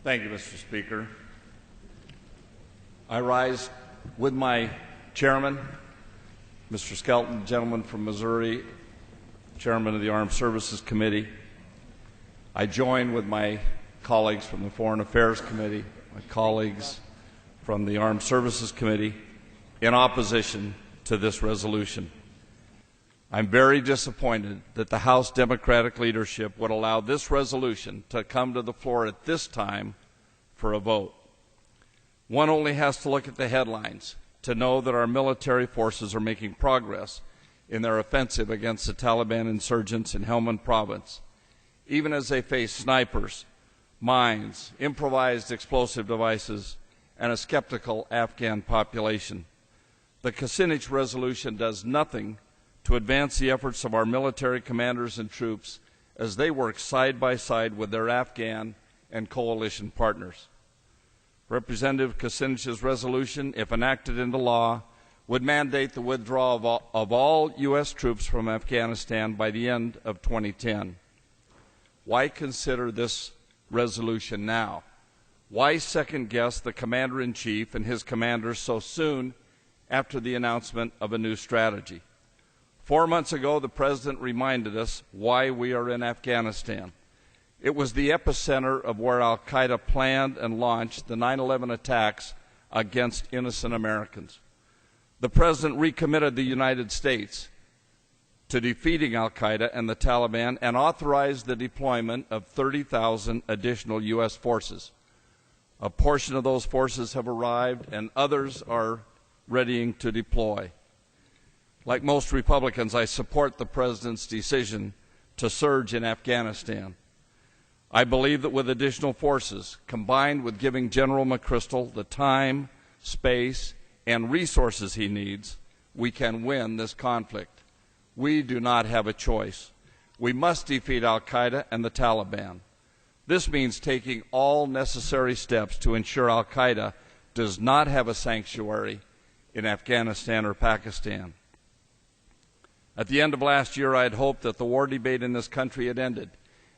Thank you, Mr. Speaker. I rise with my chairman, Mr. Skelton, gentleman from Missouri, chairman of the Armed Services Committee. I join with my colleagues from the Foreign Affairs Committee, my colleagues from the Armed Services Committee, in opposition to this resolution. I'm very disappointed that the House Democratic leadership would allow this resolution to come to the floor at this time for a vote. One only has to look at the headlines to know that our military forces are making progress in their offensive against the Taliban insurgents in Helmand Province, even as they face snipers, mines, improvised explosive devices, and a skeptical Afghan population. The Kucinich resolution does nothing to advance the efforts of our military commanders and troops as they work side by side with their Afghan and coalition partners. Representative Kucinich's resolution, if enacted into law, would mandate the withdrawal of all U.S. troops from Afghanistan by the end of 2010. Why consider this resolution now? Why second-guess the Commander-in-Chief and his commanders so soon after the announcement of a new strategy? 4 months ago, the President reminded us why we are in Afghanistan. It was the epicenter of where Al-Qaeda planned and launched the 9/11 attacks against innocent Americans. The President recommitted the United States to defeating Al-Qaeda and the Taliban and authorized the deployment of 30,000 additional U.S. forces. A portion of those forces have arrived and others are readying to deploy. Like most Republicans, I support the President's decision to surge in Afghanistan. I believe that with additional forces, combined with giving General McChrystal the time, space, and resources he needs, we can win this conflict. We do not have a choice. We must defeat Al-Qaeda and the Taliban. This means taking all necessary steps to ensure Al-Qaeda does not have a sanctuary in Afghanistan or Pakistan. At the end of last year, I had hoped that the war debate in this country had ended,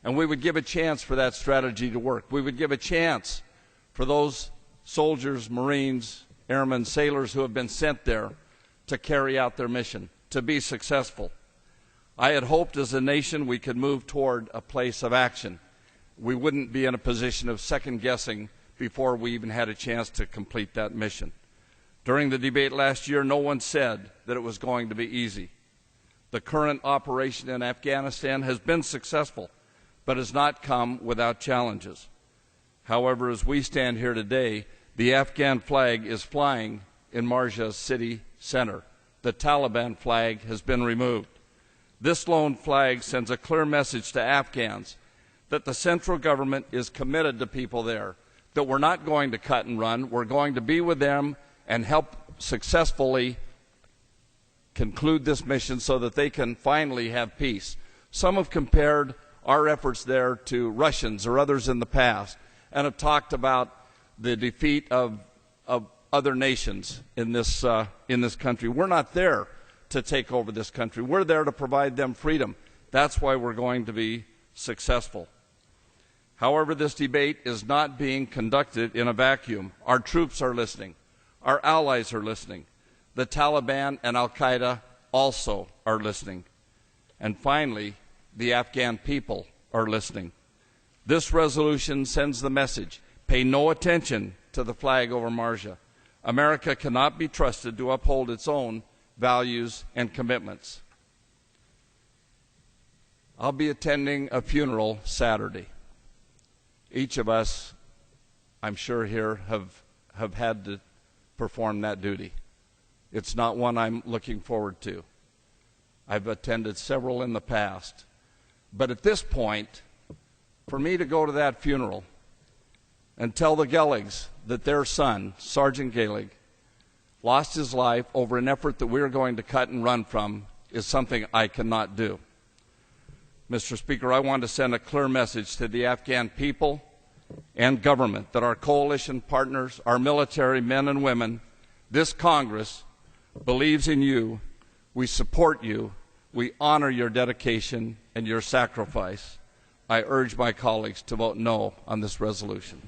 and we would give a chance for that strategy to work. We would give a chance for those soldiers, Marines, airmen, sailors who have been sent there to carry out their mission, to be successful. I had hoped as a nation we could move toward a place of action. We wouldn't be in a position of second-guessing before we even had a chance to complete that mission. During the debate last year, no one said that it was going to be easy. The current operation in Afghanistan has been successful, but has not come without challenges. However, as we stand here today, the Afghan flag is flying in Marja's city center. The Taliban flag has been removed. This lone flag sends a clear message to Afghans that the central government is committed to people there, that we're not going to cut and run. We're going to be with them and help successfully conclude this mission so that they can finally have peace. Some have compared our efforts there to Russians or others in the past and have talked about the defeat of other nations in this country. We're not there to take over this country. We're there to provide them freedom. That's why we're going to be successful. However, this debate is not being conducted in a vacuum. Our troops are listening. Our allies are listening. The Taliban and Al-Qaeda also are listening. And finally, the Afghan people are listening. This resolution sends the message: pay no attention to the flag over Marja. America cannot be trusted to uphold its own values and commitments. I'll be attending a funeral Saturday. Each of us, I'm sure here, have had to perform that duty. It's not one I'm looking forward to. I've attended several in the past. But at this point, for me to go to that funeral and tell the Gelligs that their son, Sergeant Gaelig, lost his life over an effort that we're going to cut and run from is something I cannot do. Mr. Speaker, I want to send a clear message to the Afghan people and government that our coalition partners, our military men and women, this Congress believes in you. We support you. We honor your dedication and your sacrifice. I urge my colleagues to vote no on this resolution.